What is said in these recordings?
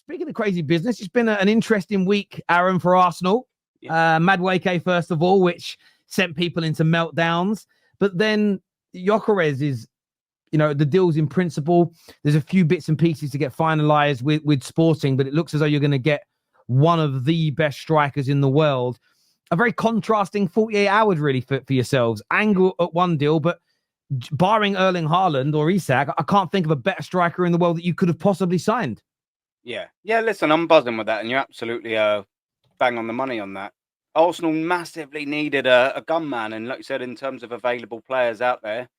speaking of crazy business, it's been an interesting week, Aaron, for Arsenal. Yeah. Madueke, first of all, which sent people into meltdowns. But then Gyokeres is, the deal's in principle. There's a few bits and pieces to get finalized with Sporting, but it looks as though you're going to get one of the best strikers in the world. A very contrasting 48 hours, really, for yourselves. Angle at one deal, but barring Erling Haaland or Isak, I can't think of a better striker in the world that you could have possibly signed. Yeah, listen, I'm buzzing with that, and you're absolutely bang on the money on that. Arsenal massively needed a gunman, and like you said, in terms of available players out there,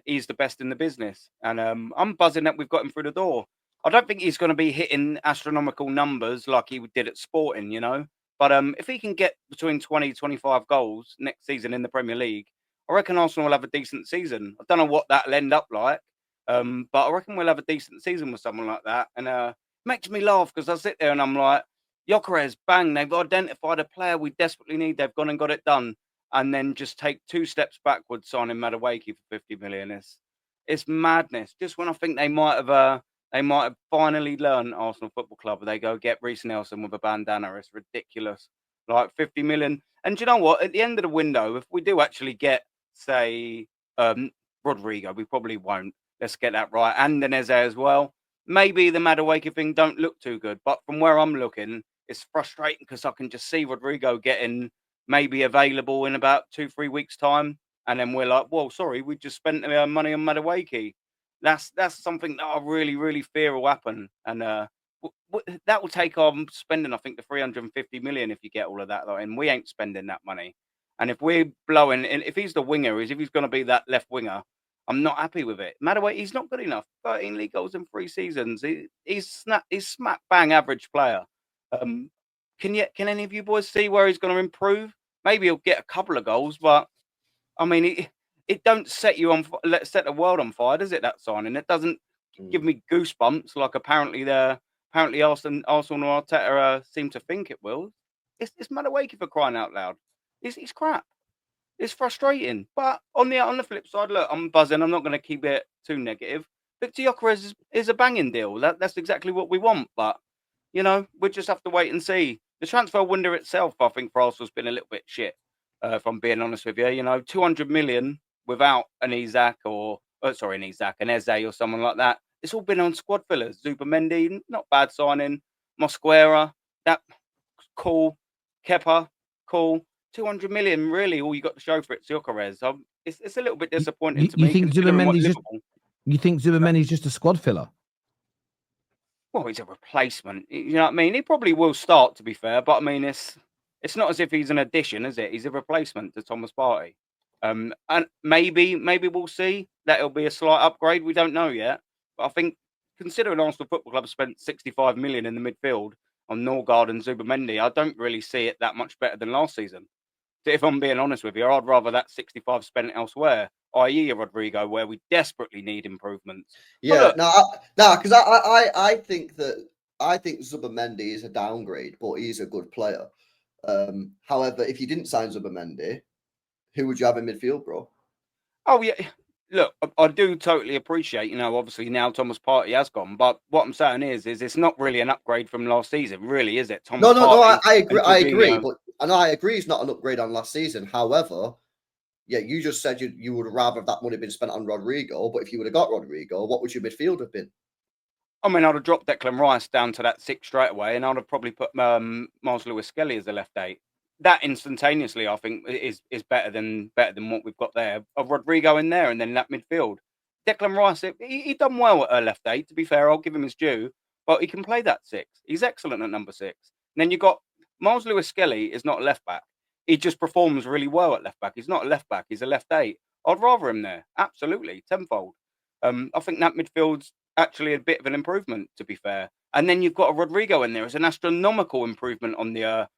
he's the best in the business. And I'm buzzing that we've got him through the door. I don't think he's going to be hitting astronomical numbers like he did at Sporting, But if he can get between 20, 25 goals next season in the Premier League, I reckon Arsenal will have a decent season. I don't know what that'll end up like, but I reckon we'll have a decent season with someone like that. And makes me laugh because I sit there and I'm like, Gyokeres, bang, they've identified a player we desperately need. They've gone and got it done. And then just take 2 steps backwards, signing Madueke for 50 million. It's madness. Just when I think they might have finally learned Arsenal Football Club, they go get Reece Nelson with a bandana. It's ridiculous. Like 50 million. And do you know what? At the end of the window, if we do actually get, say, Rodrigo, we probably won't. Let's get that right. And Eze as well. Maybe the Madueke thing don't look too good. But from where I'm looking, it's frustrating because I can just see Rodrigo getting maybe available in about 2-3 weeks' time. And then we're like, well, sorry, we just spent money on Madueke. That's something that I really, really fear will happen. And that will take on spending, I think, the 350 million if you get all of that. And we ain't spending that money. And if we're blowing, if he's the winger, if he's going to be that left winger, I'm not happy with it. Madueke, he's not good enough. 13 league goals in 3 seasons. He's smack bang average player. Can any of you boys see where he's going to improve? Maybe he'll get a couple of goals, but I mean, it don't set the world on fire, does it? That signing, it doesn't give me goosebumps like apparently Arsenal and Arteta seem to think it will. It's Madueke, for crying out loud. He's crap. It's frustrating. But on the flip side, look, I'm buzzing. I'm not going to keep it too negative. Victor Gyokeres is a banging deal. That's exactly what we want. But we just have to wait and see. The transfer window itself, I think, for Arsenal's been a little bit shit. If I'm being honest with you, 200 million without an Eze or someone like that. It's all been on squad fillers. Zubimendi, not bad signing. Mosquera, that cool. Kepa, cool. 200 million, really, all you got to show for it's Gyokeres. It's a little bit disappointing to me. You think Zubimendi's just a squad filler? Well, he's a replacement. You know what I mean? He probably will start, to be fair, but I mean, it's not as if he's an addition, is it? He's a replacement to Thomas Partey. And maybe we'll see that it'll be a slight upgrade. We don't know yet. But I think, considering Arsenal Football Club spent 65 million in the midfield on Norgard and Zubimendi, I don't really see it that much better than last season. If I'm being honest with you, I'd rather that 65 spent elsewhere, i.e. Rodrigo, where we desperately need improvements. Yeah, because I think Zubimendi is a downgrade, but he's a good player. However, if you didn't sign Zubimendi, who would you have in midfield, bro? Oh, yeah. Look, I do totally appreciate, obviously now Thomas Partey has gone, but what I'm saying is it's not really an upgrade from last season, really, is it? No, I agree. I agree it's not an upgrade on last season. However, yeah, you just said you would rather have that money been spent on Rodrigo, but if you would have got Rodrigo, what would your midfield have been? I mean, I'd have dropped Declan Rice down to that 6 straight away, and I'd have probably put Miles Lewis-Skelly as a left 8. That instantaneously, I think, is better than what we've got there. Of Rodrigo in there, and then that midfield. Declan Rice, he done well at left 8. To be fair, I'll give him his due, but he can play that 6. He's excellent at number 6. And then you got Miles Lewis-Skelly is not a left back. He just performs really well at left back. He's not a left back. He's a left 8. I'd rather him there. Absolutely, tenfold. I think that midfield's actually a bit of an improvement, to be fair. And then you've got a Rodrigo in there. It's an astronomical improvement on the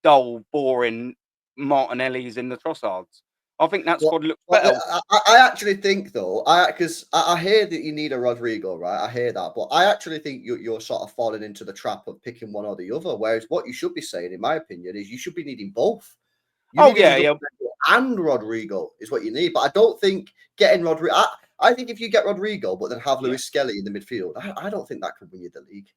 dull, boring Martinellis in the Trossards. I think that squad looks better. I actually think, though, because I hear that you need a Rodrigo, right? I hear that. But I actually think you're sort of falling into the trap of picking one or the other. Whereas what you should be saying, in my opinion, is you should be needing both. And Rodrigo is what you need. But I don't think getting Rodrigo... I think if you get Rodrigo, but then have Lewis-Skelly in the midfield, I don't think that could win you the league.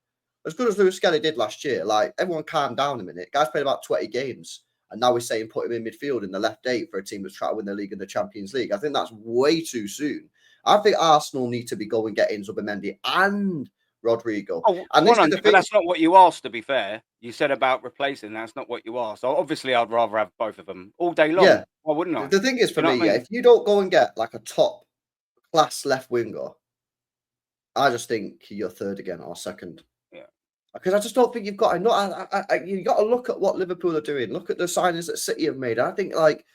as good as Lewis Skelly did last year, like everyone calm down a minute. Guy's played about 20 games, and now we're saying put him in midfield in the left 8 for a team that's trying to win the league and the Champions League. I think that's way too soon. I think Arsenal need to be going getting Zubimendi and Rodrigo. Oh, and this is the but thing. that's not what you asked, to be fair. You said about replacing. That's not what you asked. So obviously, I'd rather have both of them all day long. Yeah. Why wouldn't I? The thing is, for You know me, what I mean? if you don't go and get like a top class left winger, I just think you're third again or second. Yeah. Because I just don't think you've got enough. You got to look at what Liverpool are doing. Look at the signings that City have made. I think like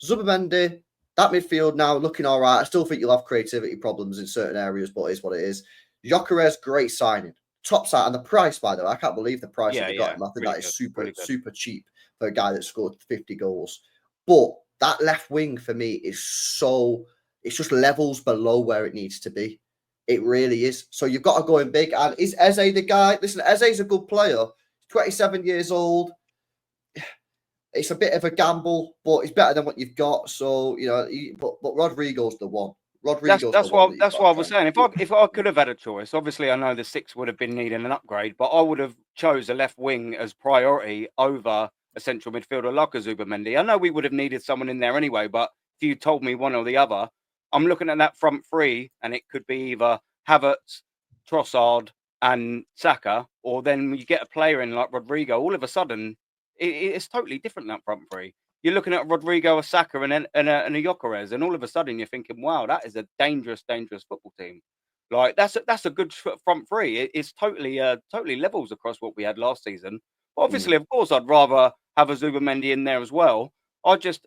Zubimendi, that midfield now looking all right. I still think you'll have creativity problems in certain areas, but it is what it is. Gyokeres, great signing. Top sign. And the price, by the way, I can't believe the price that they got him. I think really that is good, super cheap for a guy that scored 50 goals. But that left wing for me is so, it's just levels below where it needs to be. It really is. So you've got to go in big. And is Eze the guy? Listen, Eze's a good player. 27 years old. It's a bit of a gamble, but it's better than what you've got. So, you know, but Rodrigo's the one. That's what I was saying. If I could have had a choice, obviously I know the 6 would have been needing an upgrade, but I would have chose a left wing as priority over a central midfielder like a Zubimendi. I know we would have needed someone in there anyway, but if you told me one or the other, I'm looking at that front three, and it could be either Havertz, Trossard, and Saka, or then you get a player in like Rodrigo. All of a sudden, it's totally different, that front three. You're looking at Rodrigo, a Saka, and a Gyokeres, and all of a sudden you're thinking, "Wow, that is a dangerous football team." Like that's a good front three. It's totally levels across what we had last season. But obviously, of course, I'd rather have a Zubimendi in there as well. I just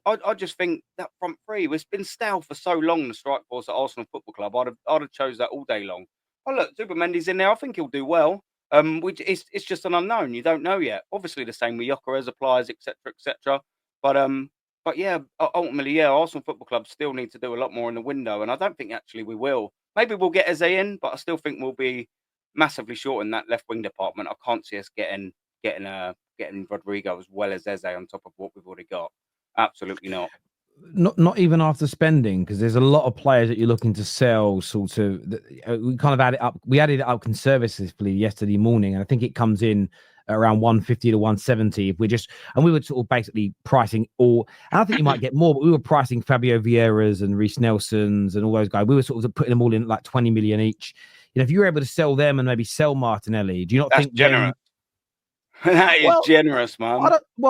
think that front three has been stale for so long. The strike force at Arsenal Football Club, I'd have chose that all day long. Oh look, Zubimendi's in there. I think he'll do well. It's just an unknown. You don't know yet. Obviously, the same with Gyokeres applies, etc., etc. But yeah, ultimately, yeah, Arsenal Football Club still need to do a lot more in the window, and I don't think actually we will. Maybe we'll get Eze in, but I still think we'll be massively short in that left wing department. I can't see us getting Rodrigo as well as Eze on top of what we've already got. Absolutely not. Not even after spending, because there's a lot of players that you're looking to sell. Sort of, we kind of added it up. We added it up conservatively yesterday morning, and I think it comes in around 150 to 170. If we're just, and we were sort of basically pricing all. And I think you might get more, but we were pricing Fabio Vieira's and Reece Nelson's and all those guys. We were sort of putting them all in like 20 million each. You know, if you were able to sell them and maybe sell Martinelli, do you not think generous? That is generous, man.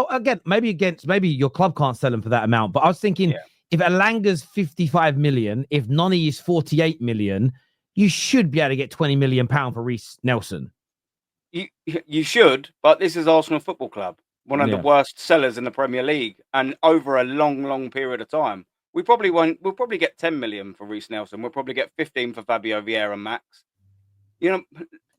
Again, maybe your club can't sell him for that amount, but I was thinking if Alanga's 55 million, if Noni is 48 million, you should be able to get 20 million pound for Reece Nelson. You should, but this is Arsenal Football Club, one of the worst sellers in the Premier League, and over a long period of time. We'll probably get 10 million for Reece Nelson. We'll probably get 15 for Fabio Vieira max. You know,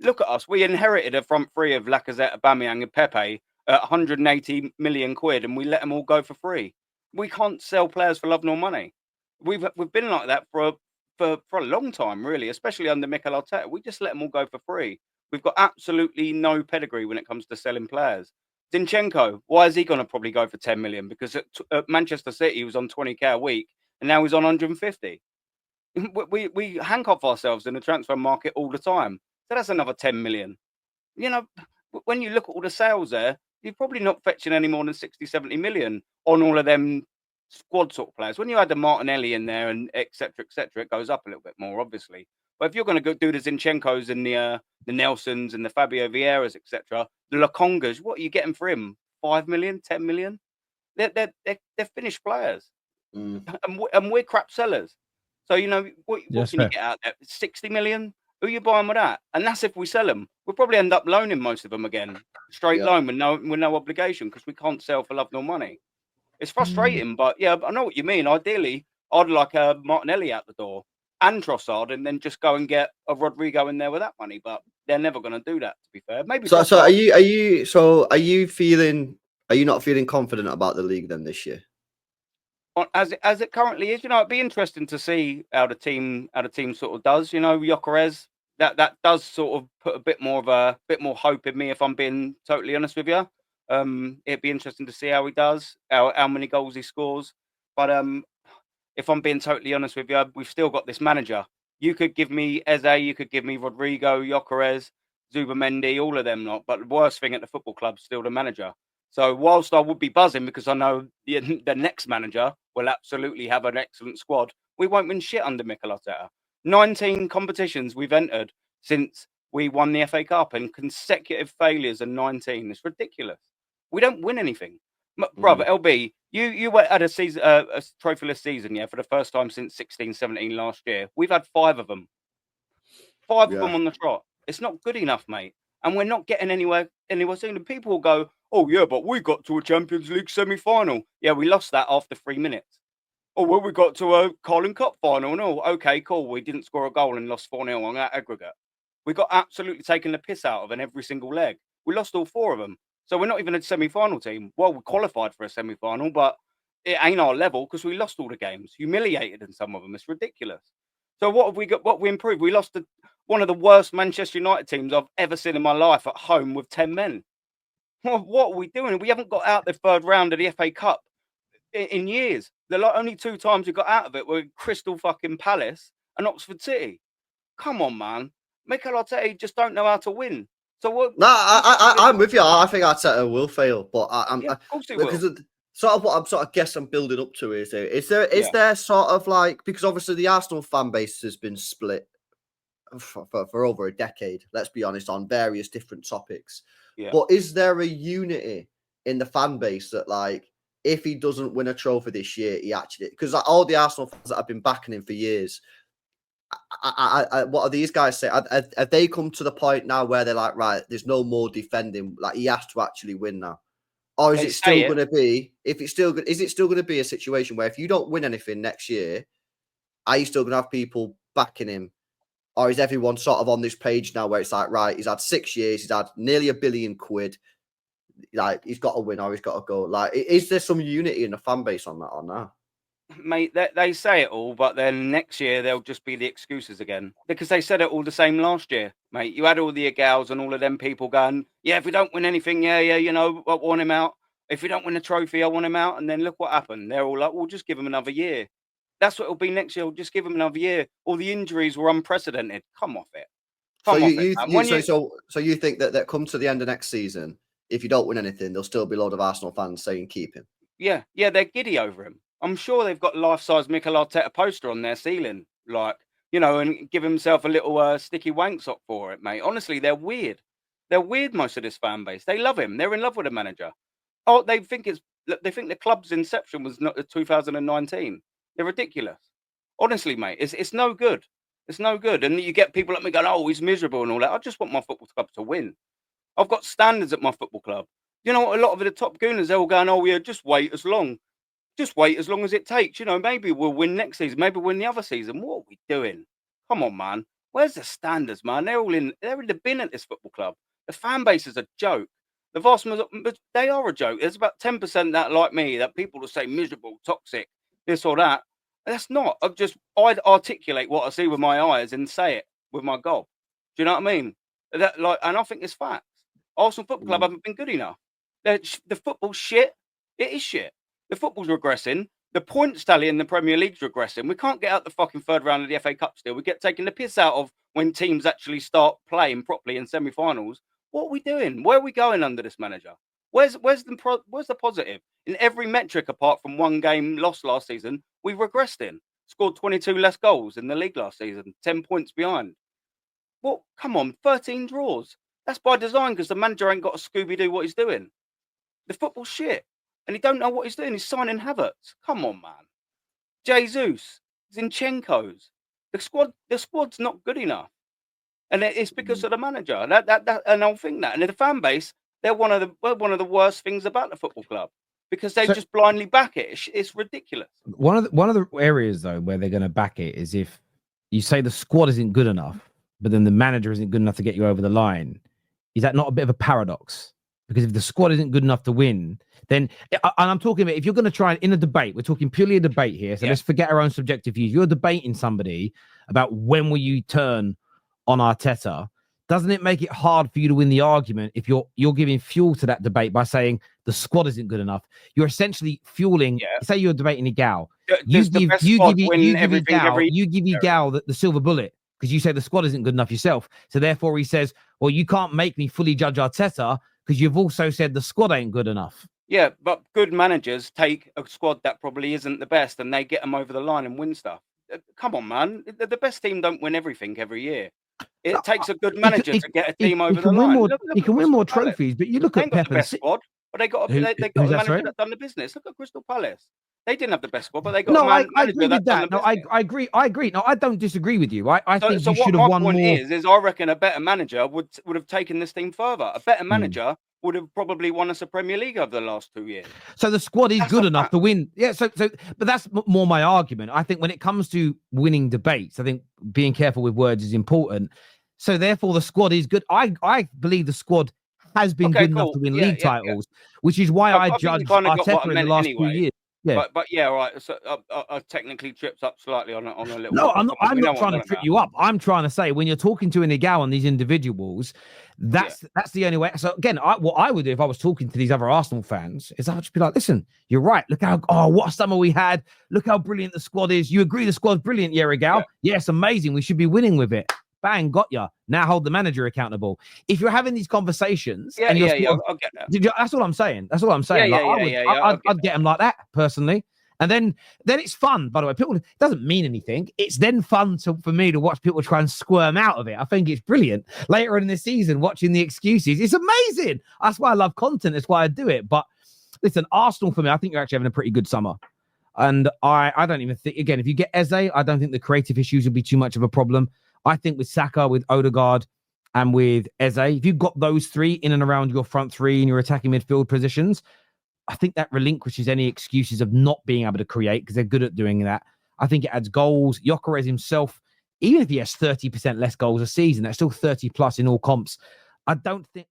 look at us. We inherited a front three of Lacazette, Aubameyang, and Pepe at 180 million quid, and we let them all go for free. We can't sell players for love nor money. We've been like that for a long time, really, especially under Mikel Arteta. We just let them all go for free. We've got absolutely no pedigree when it comes to selling players. Zinchenko, why is he going to probably go for 10 million? Because at Manchester City, he was on 20k a week, and now he's on 150. We handcuff ourselves in the transfer market all the time. So that's another 10 million. You know, when you look at all the sales there, you're probably not fetching any more than 60, 70 million on all of them squad sort of players. When you add the Martinelli in there and et cetera, it goes up a little bit more, obviously. But if you're going to go do the Zinchenkos and the Nelsons and the Fabio Vieiras, etc., the Lokongas, what are you getting for him? 5 million, 10 million? They're finished players. And we're crap sellers. So, you know, what can you get out there? 60 million? Who are you buying with that? And that's if we sell them. We'll probably end up loaning most of them again. Straight loan with no obligation, because we can't sell for love nor money. It's frustrating, but yeah, I know what you mean. Ideally, I'd like a Martinelli out the door and Trossard, and then just go and get a Rodrigo in there with that money. But they're never going to do that, to be fair. Maybe. So are you not feeling confident about the league then this year? As it currently is, you know, it'd be interesting to see how the team sort of does. You know, Gyokeres, that does sort of put a bit more hope in me, if I'm being totally honest with you. It'd be interesting to see how he does, how many goals he scores. But if I'm being totally honest with you, we've still got this manager. You could give me Eze, you could give me Rodrigo, Gyokeres, Zubamendi, all of them lot. But the worst thing at the football club still the manager. So whilst I would be buzzing because I know the next manager will absolutely have an excellent squad, we won't win shit under Mikel Arteta. 19 competitions we've entered since we won the FA Cup and consecutive failures in 19. It's ridiculous. We don't win anything. Brother, LB, you had a season, a trophyless season, yeah, for the first time since 16-17 last year. We've had 5 of them. 5 of them on the trot. It's not good enough, mate. And we're not getting anywhere soon. And people will go, oh, yeah, but we got to a Champions League semi-final. Yeah, we lost that after 3 minutes. Oh, well, we got to a Carling Cup final. No, okay, cool. We didn't score a goal and lost 4-0 on that aggregate. We got absolutely taken the piss out of in every single leg. We lost all 4 of them. So we're not even a semi-final team. Well, we qualified for a semi-final, but it ain't our level because we lost all the games. Humiliated in some of them. It's ridiculous. So what have we got? What we improved? We lost to one of the worst Manchester United teams I've ever seen in my life at home with 10 men. What are we doing? We haven't got out the 3rd round of the FA Cup in years. The only 2 times we got out of it were Crystal fucking Palace and Oxford City. Come on, man. Mikel Arteta just don't know how to win. So what? No, I'm with you. I think Arteta will fail, but of course he will. Sort of what I'm building up to is there sort of like, because obviously the Arsenal fan base has been split for over a decade, let's be honest, on various different topics. Yeah. But is there a unity in the fan base that, like, if he doesn't win a trophy this year, he actually, because like, all the Arsenal fans that have been backing him for years, what are these guys saying? Have they come to the point now where they're like, right, there's no more defending, like he has to actually win now? Or is it still going to be, is it still going to be a situation where if you don't win anything next year, are you still going to have people backing him? Or is everyone sort of on this page now where it's like, right, he's had 6 years, he's had nearly £1 billion, like he's got to win or he's got to go? Like, is there some unity in the fan base on that or not? Mate, they say it all, but then next year they'll just be the excuses again because they said it all the same last year, mate. You had all the Agals and all of them people going, yeah, if we don't win anything, yeah, you know, I want him out. If we don't win a trophy, I want him out. And then look what happened. They're all like, we'll just give him another year. That's what it'll be next year. We'll just give him another year. All the injuries were unprecedented. Come off it. So you think that come to the end of next season, if you don't win anything, there'll still be a load of Arsenal fans saying keep him? Yeah, they're giddy over him. I'm sure they've got life-size Mikel Arteta poster on their ceiling, like, you know, and give himself a little sticky wank sock for it, mate. Honestly, they're weird. They're weird, most of this fan base. They love him. They're in love with the manager. Oh, they think the club's inception was not 2019. They're ridiculous. Honestly, mate, it's no good. It's no good. And you get people like me going, oh, he's miserable and all that. I just want my football club to win. I've got standards at my football club. You know, a lot of the top gooners, they're all going, oh, yeah, just wait as long as it takes. You know, maybe we'll win next season. Maybe we'll win the other season. What are we doing? Come on, man. Where's the standards, man? They're in the bin at this football club. The fan base is a joke. The vast majority, they are a joke. There's about 10% that, like me, that people will say miserable, toxic, this or that. That's not. I'd articulate what I see with my eyes and say it with my gob. Do you know what I mean? And I think it's facts. Arsenal Football Club haven't been good enough. The football's shit. It is shit. The football's regressing. The points tally in the Premier League's regressing. We can't get out the fucking 3rd round of the FA Cup still. We get taken the piss out of when teams actually start playing properly in semi-finals. What are we doing? Where are we going under this manager? Where's the positive? In every metric apart from one game lost last season, we regressed in. Scored 22 less goals in the league last season, 10 points behind. Well, come on, 13 draws. That's by design because the manager ain't got a Scooby-Doo what he's doing. The football's shit. And he don't know what he's doing. He's signing Havertz. Come on, man. Jesus, Zinchenko's. The squad's not good enough. And it's because of the manager. And I'll think that. And the fan base, they're one of the worst things about the football club because they just blindly back it. It's ridiculous. One of the areas though where they're going to back it is if you say the squad isn't good enough, but then the manager isn't good enough to get you over the line. Is that not a bit of a paradox? Because if the squad isn't good enough to win, then, and I'm talking about if you're going to try in a debate, we're talking purely a debate here. So let's forget our own subjective views. You're debating somebody about when will you turn on Arteta. Doesn't it make it hard for you to win the argument if you're giving fuel to that debate by saying the squad isn't good enough? You're essentially fueling. Say you're debating Igal. You give Igal the silver bullet because you say the squad isn't good enough yourself. So therefore he says, well, you can't make me fully judge Arteta because you've also said the squad ain't good enough. Yeah, but good managers take a squad that probably isn't the best and they get them over the line and win stuff. Come on, man. The best team don't win everything every year. It takes a good manager to get a team over the line. He can win more trophies, but you look at Pep the best squad, but they got a manager that done the business. Look at Crystal Palace. They didn't have the best squad, but they got a manager agree with that. No, I agree. No, I don't disagree with you. I think you should have won more. My point is I reckon a better manager would have taken this team further. A better manager would have probably won us a Premier League over the last 2 years. So the squad is good enough to win. Yeah. But that's more my argument. I think when it comes to winning debates, I think being careful with words is important. So therefore, the squad is good. I believe the squad has been good enough to win league titles, which is why I judge Arteta in the last 2 years. Yeah, but yeah, right. So I technically tripped up slightly on a little. No, I'm not trying to trip you up. I'm trying to say when you're talking to Inigal and these individuals, that's the only way. So again, what I would do if I was talking to these other Arsenal fans is I would just be like, listen, you're right. Look what a summer we had. Look how brilliant the squad is. You agree the squad's brilliant, Inigal? Yes, amazing. We should be winning with it. Bang, got ya. Now hold the manager accountable. If you're having these conversations, I'll get that. That's all I'm saying. I'd get them like that personally, and then it's fun. By the way, people, it doesn't mean anything. It's then fun for me to watch people try and squirm out of it. I think it's brilliant. Later in the season, watching the excuses, it's amazing. That's why I love content. That's why I do it. But listen, Arsenal for me, I think you're actually having a pretty good summer. And I don't even think, again, if you get Eze, I don't think the creative issues will be too much of a problem. I think with Saka, with Odegaard, and with Eze, if you've got those three in and around your front three in your attacking midfield positions, I think that relinquishes any excuses of not being able to create because they're good at doing that. I think it adds goals. Gyokeres himself, even if he has 30% less goals a season, that's still 30 plus in all comps. I don't think...